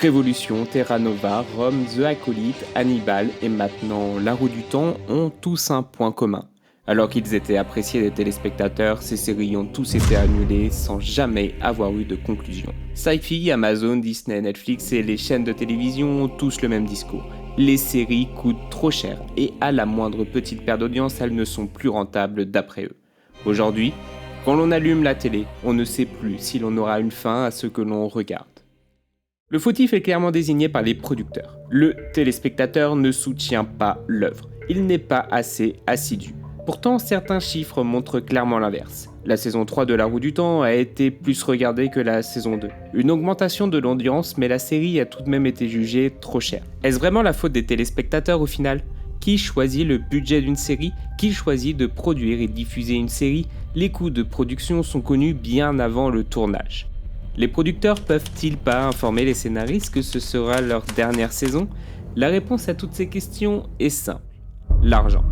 Révolution, Terra Nova, Rome, The Acolyte, Hannibal et maintenant La Roue du Temps ont tous un point commun. Alors qu'ils étaient appréciés des téléspectateurs, ces séries ont tous été annulées sans jamais avoir eu de conclusion. Syfy, Amazon, Disney, Netflix et les chaînes de télévision ont tous le même discours. Les séries coûtent trop cher et à la moindre petite perte d'audience, elles ne sont plus rentables d'après eux. Aujourd'hui, quand l'on allume la télé, on ne sait plus si l'on aura une fin à ce que l'on regarde. Le fautif est clairement désigné par les producteurs. Le téléspectateur ne soutient pas l'œuvre. Il n'est pas assez assidu. Pourtant, certains chiffres montrent clairement l'inverse. La saison 3 de La Roue du Temps a été plus regardée que la saison 2. Une augmentation de l'audience, mais la série a tout de même été jugée trop chère. Est-ce vraiment la faute des téléspectateurs au final ? Qui choisit le budget d'une série ? Qui choisit de produire et diffuser une série ? Les coûts de production sont connus bien avant le tournage. Les producteurs peuvent-ils pas informer les scénaristes que ce sera leur dernière saison ? La réponse à toutes ces questions est simple. L'argent.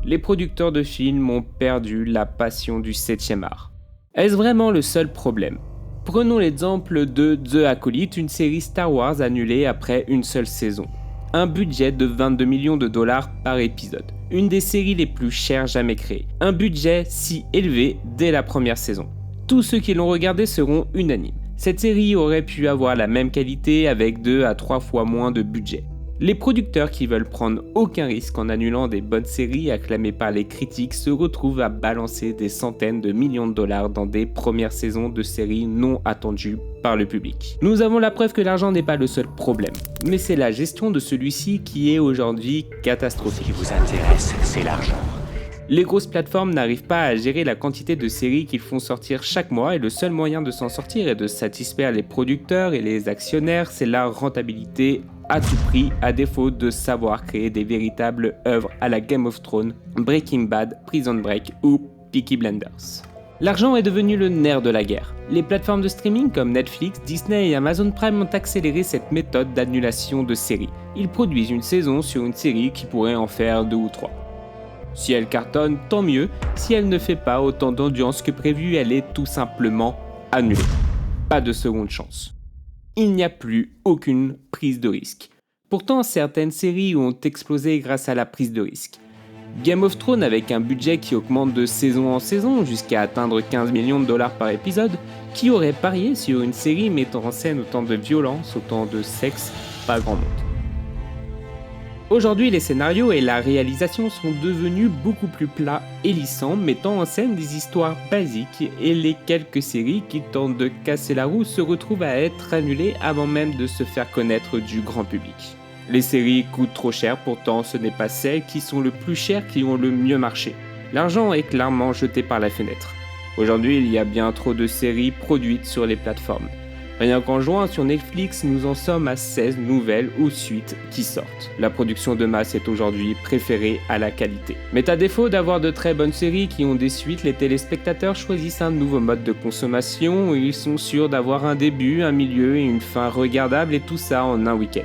Les producteurs de films ont perdu la passion du 7e art. Est-ce vraiment le seul problème ? Prenons l'exemple de The Acolyte, une série Star Wars annulée après une seule saison. Un budget de 22 millions de dollars par épisode. Une des séries les plus chères jamais créées. Un budget si élevé dès la première saison. Tous ceux qui l'ont regardé seront unanimes. Cette série aurait pu avoir la même qualité avec 2 à 3 fois moins de budget. Les producteurs qui veulent prendre aucun risque en annulant des bonnes séries acclamées par les critiques se retrouvent à balancer des centaines de millions de dollars dans des premières saisons de séries non attendues par le public. Nous avons la preuve que l'argent n'est pas le seul problème, mais c'est la gestion de celui-ci qui est aujourd'hui catastrophique. Ce qui vous intéresse, c'est l'argent. Les grosses plateformes n'arrivent pas à gérer la quantité de séries qu'ils font sortir chaque mois et le seul moyen de s'en sortir et de satisfaire les producteurs et les actionnaires, c'est la rentabilité à tout prix, à défaut de savoir créer des véritables œuvres à la Game of Thrones, Breaking Bad, Prison Break ou Peaky Blinders. L'argent est devenu le nerf de la guerre. Les plateformes de streaming comme Netflix, Disney et Amazon Prime ont accéléré cette méthode d'annulation de séries. Ils produisent une saison sur une série qui pourrait en faire 2 ou 3. Si elle cartonne, tant mieux. Si elle ne fait pas autant d'audience que prévu, elle est tout simplement annulée. Pas de seconde chance. Il n'y a plus aucune prise de risque. Pourtant, certaines séries ont explosé grâce à la prise de risque. Game of Thrones, avec un budget qui augmente de saison en saison jusqu'à atteindre 15 millions de dollars par épisode, qui aurait parié sur une série mettant en scène autant de violence, autant de sexe, pas grand monde. Aujourd'hui, les scénarios et la réalisation sont devenus beaucoup plus plats et lissants, mettant en scène des histoires basiques et les quelques séries qui tentent de casser la roue se retrouvent à être annulées avant même de se faire connaître du grand public. Les séries coûtent trop cher, pourtant ce n'est pas celles qui sont le plus chères qui ont le mieux marché. L'argent est clairement jeté par la fenêtre. Aujourd'hui, il y a bien trop de séries produites sur les plateformes. Rien qu'en juin, sur Netflix, nous en sommes à 16 nouvelles ou suites qui sortent. La production de masse est aujourd'hui préférée à la qualité. Mais à défaut d'avoir de très bonnes séries qui ont des suites, les téléspectateurs choisissent un nouveau mode de consommation où ils sont sûrs d'avoir un début, un milieu et une fin regardable et tout ça en un week-end.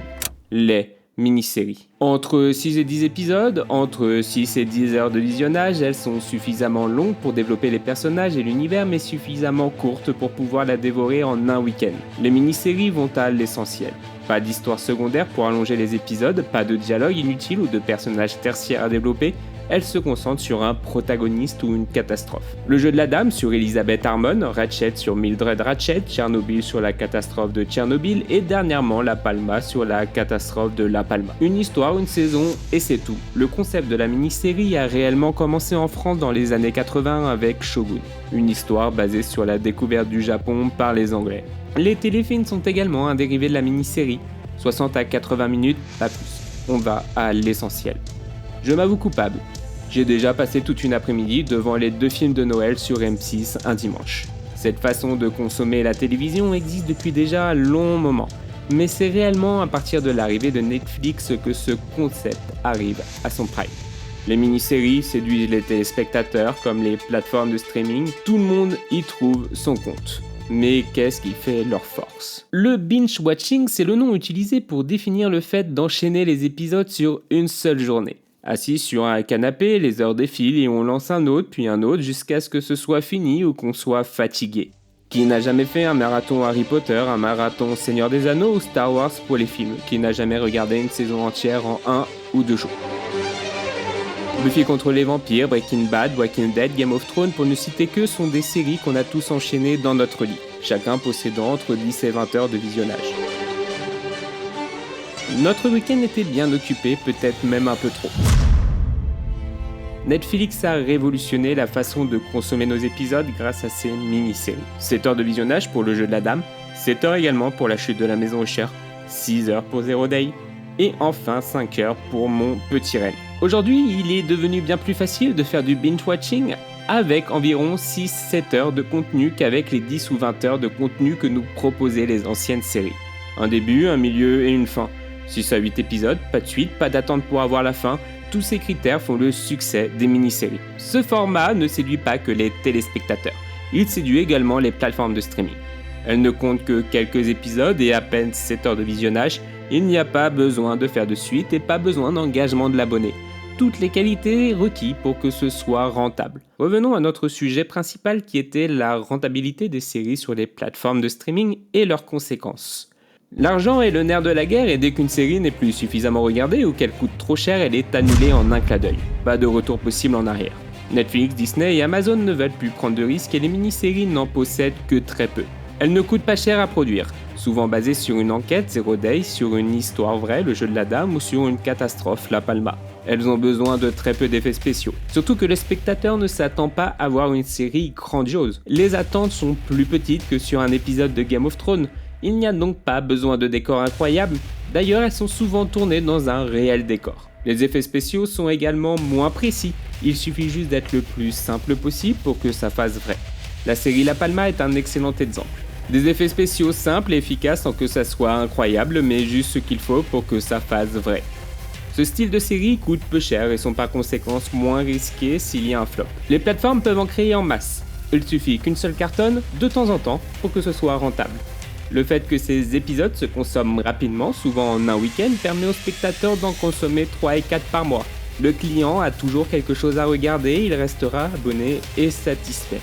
Les mini-séries. Entre 6 et 10 épisodes, entre 6 et 10 heures de visionnage, elles sont suffisamment longues pour développer les personnages et l'univers, mais suffisamment courtes pour pouvoir la dévorer en un week-end. Les mini-séries vont à l'essentiel. Pas d'histoire secondaire pour allonger les épisodes, pas de dialogue inutile ou de personnages tertiaires à développer, elle se concentre sur un protagoniste ou une catastrophe. Le jeu de la dame sur Elizabeth Harmon, Ratched sur Mildred Ratched, Tchernobyl sur la catastrophe de Tchernobyl et dernièrement La Palma sur la catastrophe de La Palma. Une histoire, une saison et c'est tout. Le concept de la mini-série a réellement commencé en France dans les années 80 avec Shogun, une histoire basée sur la découverte du Japon par les Anglais. Les téléfilms sont également un dérivé de la mini-série, 60 à 80 minutes, pas plus. On va à l'essentiel. Je m'avoue coupable. J'ai déjà passé toute une après-midi devant les 2 films de Noël sur M6 un dimanche. Cette façon de consommer la télévision existe depuis déjà un long moment, mais c'est réellement à partir de l'arrivée de Netflix que ce concept arrive à son prime. Les mini-séries séduisent les téléspectateurs comme les plateformes de streaming, tout le monde y trouve son compte. Mais qu'est-ce qui fait leur force ? Le binge-watching, c'est le nom utilisé pour définir le fait d'enchaîner les épisodes sur une seule journée. Assis sur un canapé, les heures défilent et on lance un autre puis un autre jusqu'à ce que ce soit fini ou qu'on soit fatigué. Qui n'a jamais fait un marathon Harry Potter, un marathon Seigneur des Anneaux ou Star Wars pour les films? Qui n'a jamais regardé une saison entière en 1 ou 2 jours? Buffy contre les vampires, Breaking Bad, Walking Dead, Game of Thrones, pour ne citer que, sont des séries qu'on a tous enchaînées dans notre lit, chacun possédant entre 10 et 20 heures de visionnage. Notre week-end était bien occupé, peut-être même un peu trop. Netflix a révolutionné la façon de consommer nos épisodes grâce à ses mini-séries. 7 heures de visionnage pour Le Jeu de la Dame, 7 heures également pour La Chute de la Maison Usher, 6 heures pour Zero Day, et enfin 5 heures pour Mon Petit Renne. Aujourd'hui, il est devenu bien plus facile de faire du binge-watching avec environ 6-7 heures de contenu qu'avec les 10 ou 20 heures de contenu que nous proposaient les anciennes séries. Un début, un milieu et une fin. 6 à 8 épisodes, pas de suite, pas d'attente pour avoir la fin. Tous ces critères font le succès des mini-séries. Ce format ne séduit pas que les téléspectateurs, il séduit également les plateformes de streaming. Elles ne comptent que quelques épisodes et à peine 7 heures de visionnage, il n'y a pas besoin de faire de suite et pas besoin d'engagement de l'abonné. Toutes les qualités requises pour que ce soit rentable. Revenons à notre sujet principal qui était la rentabilité des séries sur les plateformes de streaming et leurs conséquences. L'argent est le nerf de la guerre et dès qu'une série n'est plus suffisamment regardée ou qu'elle coûte trop cher, elle est annulée en un clin d'œil. Pas de retour possible en arrière. Netflix, Disney et Amazon ne veulent plus prendre de risques et les mini-séries n'en possèdent que très peu. Elles ne coûtent pas cher à produire, souvent basées sur une enquête, Zero Day, sur une histoire vraie, Le Jeu de la Dame, ou sur une catastrophe, La Palma. Elles ont besoin de très peu d'effets spéciaux. Surtout que le spectateur ne s'attend pas à voir une série grandiose. Les attentes sont plus petites que sur un épisode de Game of Thrones. Il n'y a donc pas besoin de décors incroyables. D'ailleurs, elles sont souvent tournées dans un réel décor. Les effets spéciaux sont également moins précis. Il suffit juste d'être le plus simple possible pour que ça fasse vrai. La série La Palma est un excellent exemple. Des effets spéciaux simples et efficaces sans que ça soit incroyable, mais juste ce qu'il faut pour que ça fasse vrai. Ce style de série coûte peu cher et sont par conséquent moins risqués s'il y a un flop. Les plateformes peuvent en créer en masse. Il suffit qu'une seule cartonne, de temps en temps, pour que ce soit rentable. Le fait que ces épisodes se consomment rapidement, souvent en un week-end, permet aux spectateurs d'en consommer 3 et 4 par mois. Le client a toujours quelque chose à regarder, il restera abonné et satisfait.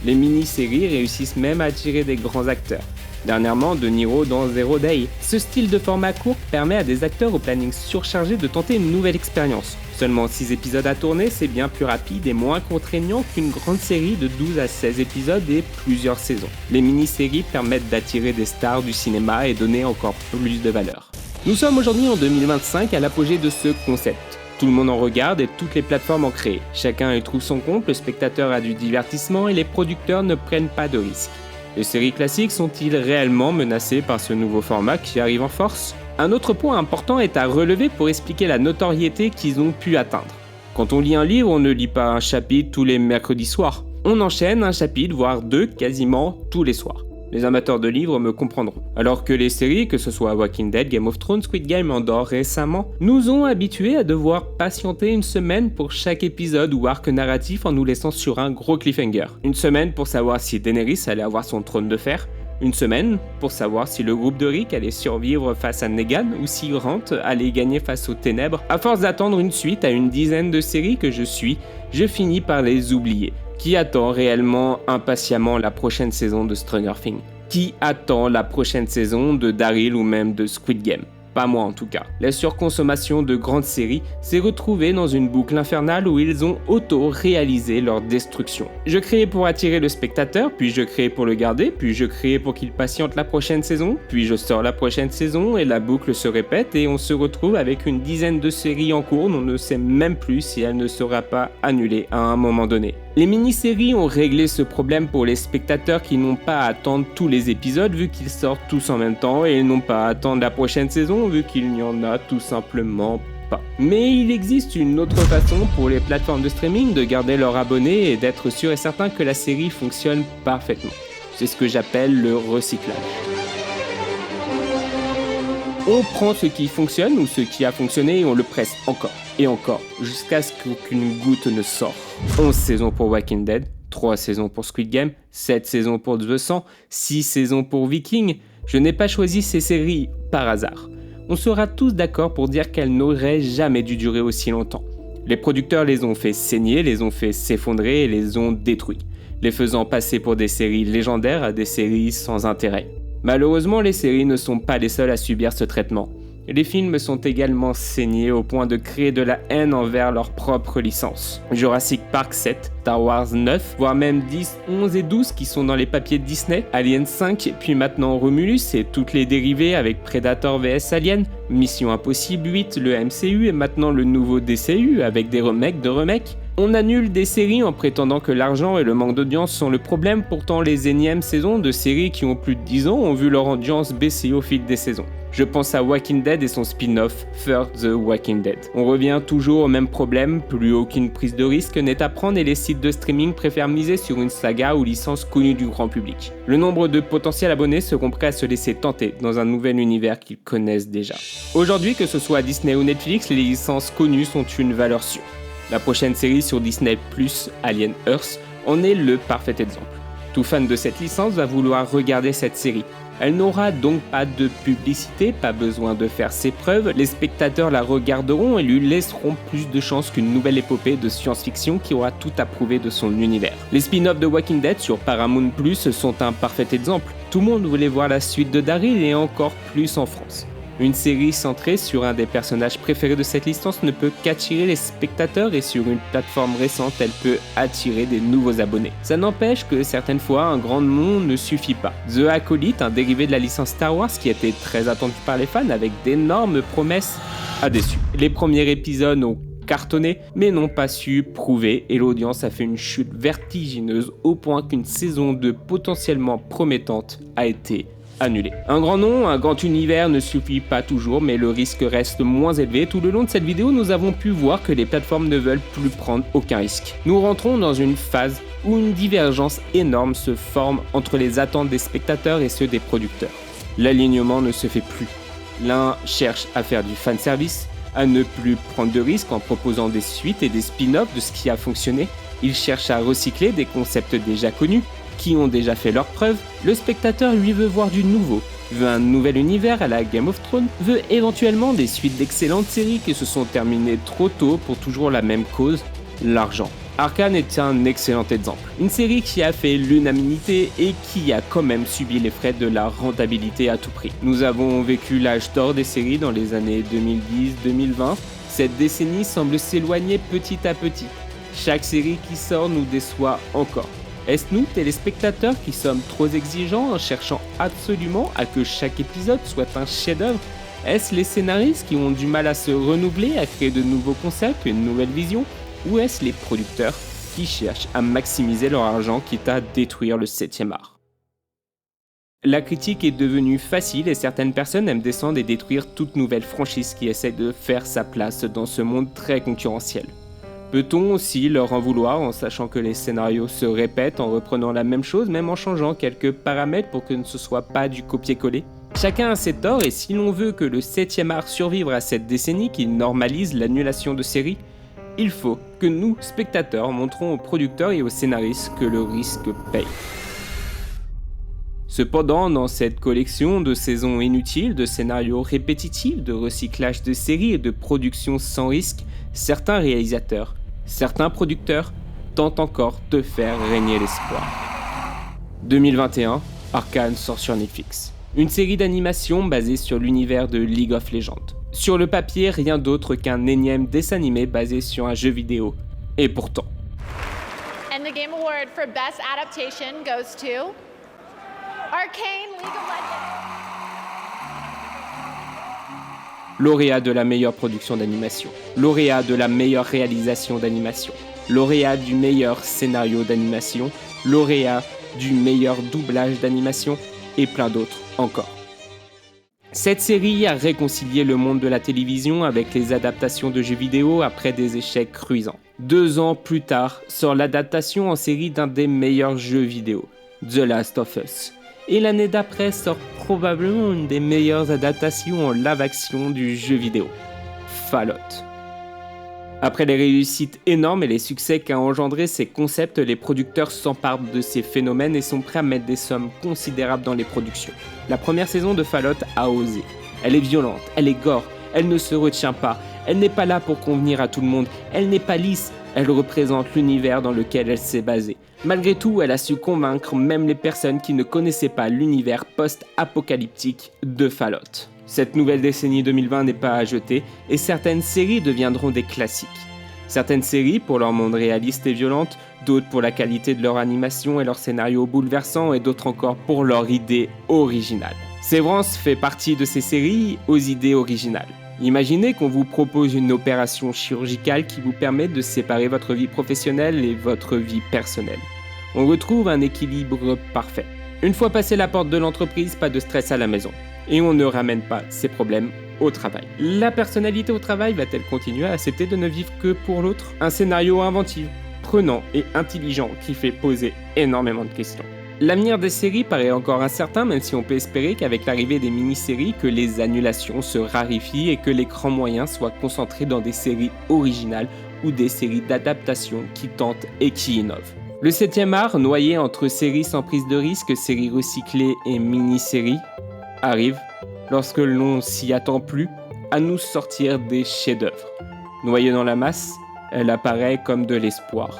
Les mini-séries réussissent même à attirer des grands acteurs. Dernièrement, De Niro dans Zero Day. Ce style de format court permet à des acteurs au planning surchargé de tenter une nouvelle expérience. Seulement 6 épisodes à tourner, c'est bien plus rapide et moins contraignant qu'une grande série de 12 à 16 épisodes et plusieurs saisons. Les mini-séries permettent d'attirer des stars du cinéma et donner encore plus de valeur. Nous sommes aujourd'hui en 2025 à l'apogée de ce concept. Tout le monde en regarde et toutes les plateformes en créent. Chacun y trouve son compte, le spectateur a du divertissement et les producteurs ne prennent pas de risques. Les séries classiques sont-ils réellement menacées par ce nouveau format qui arrive en force? Un autre point important est à relever pour expliquer la notoriété qu'ils ont pu atteindre. Quand on lit un livre, on ne lit pas un chapitre tous les mercredis soirs. On enchaîne un chapitre, voire 2, quasiment tous les soirs. Les amateurs de livres me comprendront. Alors que les séries, que ce soit Walking Dead, Game of Thrones, Squid Game, Andor récemment, nous ont habitués à devoir patienter une semaine pour chaque épisode ou arc narratif en nous laissant sur un gros cliffhanger. Une semaine pour savoir si Daenerys allait avoir son trône de fer. Une semaine pour savoir si le groupe de Rick allait survivre face à Negan ou si Grant allait gagner face aux ténèbres. À force d'attendre une suite à une dizaine de séries que je finis par les oublier. Qui attend réellement impatiemment la prochaine saison de Stranger Things? Qui attend la prochaine saison de Daryl ou même de Squid Game? Pas moi en tout cas. La surconsommation de grandes séries s'est retrouvée dans une boucle infernale où ils ont auto-réalisé leur destruction. Je créais pour attirer le spectateur, puis je créais pour le garder, puis je créais pour qu'il patiente la prochaine saison, puis je sors la prochaine saison et la boucle se répète et on se retrouve avec une dizaine de séries en cours, on ne sait même plus si elle ne sera pas annulée à un moment donné. Les mini-séries ont réglé ce problème pour les spectateurs qui n'ont pas à attendre tous les épisodes vu qu'ils sortent tous en même temps et ils n'ont pas à attendre la prochaine saison vu qu'il n'y en a tout simplement pas. Mais il existe une autre façon pour les plateformes de streaming de garder leurs abonnés et d'être sûr et certain que la série fonctionne parfaitement. C'est ce que j'appelle le recyclage. On prend ce qui fonctionne ou ce qui a fonctionné et on le presse encore et encore jusqu'à ce qu'aucune goutte ne sorte. 11 saisons pour Walking Dead, 3 saisons pour Squid Game, 7 saisons pour The 100, 6 saisons pour Viking. Je n'ai pas choisi ces séries par hasard. On sera tous d'accord pour dire qu'elles n'auraient jamais dû durer aussi longtemps. Les producteurs les ont fait saigner, les ont fait s'effondrer et les ont détruits. les faisant passer pour des séries légendaires à des séries sans intérêt. Malheureusement, les séries ne sont pas les seules à subir ce traitement. Les films sont également saignés au point de créer de la haine envers leur propre licence. Jurassic Park 7, Star Wars 9, voire même 10, 11 et 12 qui sont dans les papiers de Disney, Alien 5, puis maintenant Romulus et toutes les dérivées avec Predator vs Alien, Mission Impossible 8, le MCU et maintenant le nouveau DCU avec des remakes de remakes. On annule des séries en prétendant que l'argent et le manque d'audience sont le problème, pourtant les énièmes saisons de séries qui ont plus de 10 ans ont vu leur audience baisser au fil des saisons. Je pense à Walking Dead et son spin-off Fear the Walking Dead. On revient toujours au même problème, plus aucune prise de risque n'est à prendre et les sites de streaming préfèrent miser sur une saga ou licence connue du grand public. Le nombre de potentiels abonnés seront prêts à se laisser tenter dans un nouvel univers qu'ils connaissent déjà. Aujourd'hui, que ce soit Disney ou Netflix, les licences connues sont une valeur sûre. La prochaine série sur Disney+, Alien Earth, en est le parfait exemple. Tout fan de cette licence va vouloir regarder cette série. Elle n'aura donc pas de publicité, pas besoin de faire ses preuves, les spectateurs la regarderont et lui laisseront plus de chances qu'une nouvelle épopée de science-fiction qui aura tout à prouver de son univers. Les spin-offs de Walking Dead sur Paramount+, sont un parfait exemple. Tout le monde voulait voir la suite de Daryl et encore plus en France. Une série centrée sur un des personnages préférés de cette licence ne peut qu'attirer les spectateurs et sur une plateforme récente, elle peut attirer des nouveaux abonnés. Ça n'empêche que certaines fois, un grand nom ne suffit pas. The Acolyte, un dérivé de la licence Star Wars qui était très attendu par les fans avec d'énormes promesses, a déçu. Les premiers épisodes ont cartonné, mais n'ont pas su prouver et l'audience a fait une chute vertigineuse au point qu'une saison 2 potentiellement promettante a été annulé. Un grand nom, un grand univers ne suffit pas toujours, mais le risque reste moins élevé. Tout le long de cette vidéo, nous avons pu voir que les plateformes ne veulent plus prendre aucun risque. Nous rentrons dans une phase où une divergence énorme se forme entre les attentes des spectateurs et ceux des producteurs. L'alignement ne se fait plus. L'un cherche à faire du fanservice, à ne plus prendre de risques en proposant des suites et des spin-offs de ce qui a fonctionné. Il cherche à recycler des concepts déjà connus, qui ont déjà fait leurs preuves. Le spectateur lui veut voir du nouveau, veut un nouvel univers à la Game of Thrones, veut éventuellement des suites d'excellentes séries qui se sont terminées trop tôt pour toujours la même cause, l'argent. Arcane est un excellent exemple. Une série qui a fait l'unanimité et qui a quand même subi les frais de la rentabilité à tout prix. Nous avons vécu l'âge d'or des séries dans les années 2010-2020. Cette décennie semble s'éloigner petit à petit. Chaque série qui sort nous déçoit encore. Est-ce nous, téléspectateurs, qui sommes trop exigeants en cherchant absolument à que chaque épisode soit un chef-d'œuvre? Est-ce les scénaristes qui ont du mal à se renouveler, à créer de nouveaux concepts, une nouvelle vision? Ou est-ce les producteurs qui cherchent à maximiser leur argent quitte à détruire le 7e art? La critique est devenue facile et certaines personnes aiment descendre et détruire toute nouvelle franchise qui essaie de faire sa place dans ce monde très concurrentiel. Peut-on aussi leur en vouloir en sachant que les scénarios se répètent, en reprenant la même chose, même en changeant quelques paramètres pour que ce ne soit pas du copier-coller? Chacun a ses torts et si l'on veut que le 7e art survive à cette décennie qui normalise l'annulation de séries, il faut que nous, spectateurs, montrons aux producteurs et aux scénaristes que le risque paye. Cependant, dans cette collection de saisons inutiles, de scénarios répétitifs, de recyclage de séries et de production sans risque, certains réalisateurs, certains producteurs tentent encore de faire régner l'espoir. 2021, Arcane sort sur Netflix. Une série d'animation basée sur l'univers de League of Legends. Sur le papier, rien d'autre qu'un énième dessin animé basé sur un jeu vidéo. Et pourtant. And the Game Award for Best Adaptation goes to Arcane League of Legends. Lauréat de la meilleure production d'animation, lauréat de la meilleure réalisation d'animation, lauréat du meilleur scénario d'animation, lauréat du meilleur doublage d'animation et plein d'autres encore. Cette série a réconcilié le monde de la télévision avec les adaptations de jeux vidéo après des échecs cuisants. 2 ans plus tard, sort l'adaptation en série d'un des meilleurs jeux vidéo, The Last of Us. Et l'année d'après sort probablement une des meilleures adaptations en live-action du jeu vidéo, Fallout. Après les réussites énormes et les succès qu'a engendré ces concepts, les producteurs s'emparent de ces phénomènes et sont prêts à mettre des sommes considérables dans les productions. La première saison de Fallout a osé. Elle est violente, elle est gore, elle ne se retient pas, elle n'est pas là pour convenir à tout le monde, elle n'est pas lisse, Elle représente l'univers dans lequel elle s'est basée. Malgré tout, elle a su convaincre même les personnes qui ne connaissaient pas l'univers post-apocalyptique de Fallout. Cette nouvelle décennie 2020 n'est pas à jeter, et certaines séries deviendront des classiques. Certaines séries pour leur monde réaliste et violente, d'autres pour la qualité de leur animation et leur scénario bouleversant, et d'autres encore pour leur idée originale. Severance fait partie de ces séries aux idées originales. Imaginez qu'on vous propose une opération chirurgicale qui vous permet de séparer votre vie professionnelle et votre vie personnelle. On retrouve un équilibre parfait. Une fois passé la porte de l'entreprise, pas de stress à la maison. Et on ne ramène pas ses problèmes au travail. La personnalité au travail va-t-elle continuer à accepter de ne vivre que pour l'autre ? Un scénario inventif, prenant et intelligent qui fait poser énormément de questions. L'avenir des séries paraît encore incertain, même si on peut espérer qu'avec l'arrivée des mini-séries, que les annulations se raréfient et que l'écran moyen soit concentré dans des séries originales ou des séries d'adaptation qui tentent et qui innovent. Le 7e art, noyé entre séries sans prise de risque, séries recyclées et mini-séries, arrive, lorsque l'on s'y attend plus, à nous sortir des chefs-d'œuvre. Noyée dans la masse, elle apparaît comme de l'espoir.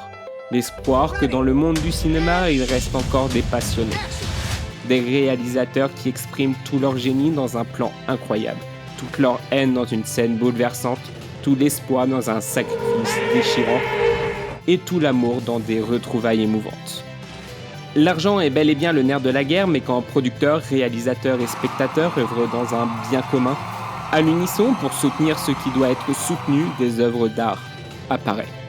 L'espoir que dans le monde du cinéma, il reste encore des passionnés. Des réalisateurs qui expriment tout leur génie dans un plan incroyable, toute leur haine dans une scène bouleversante, tout l'espoir dans un sacrifice déchirant, et tout l'amour dans des retrouvailles émouvantes. L'argent est bel et bien le nerf de la guerre, mais quand producteurs, réalisateurs et spectateurs œuvrent dans un bien commun, à l'unisson pour soutenir ce qui doit être soutenu, des œuvres d'art apparaissent.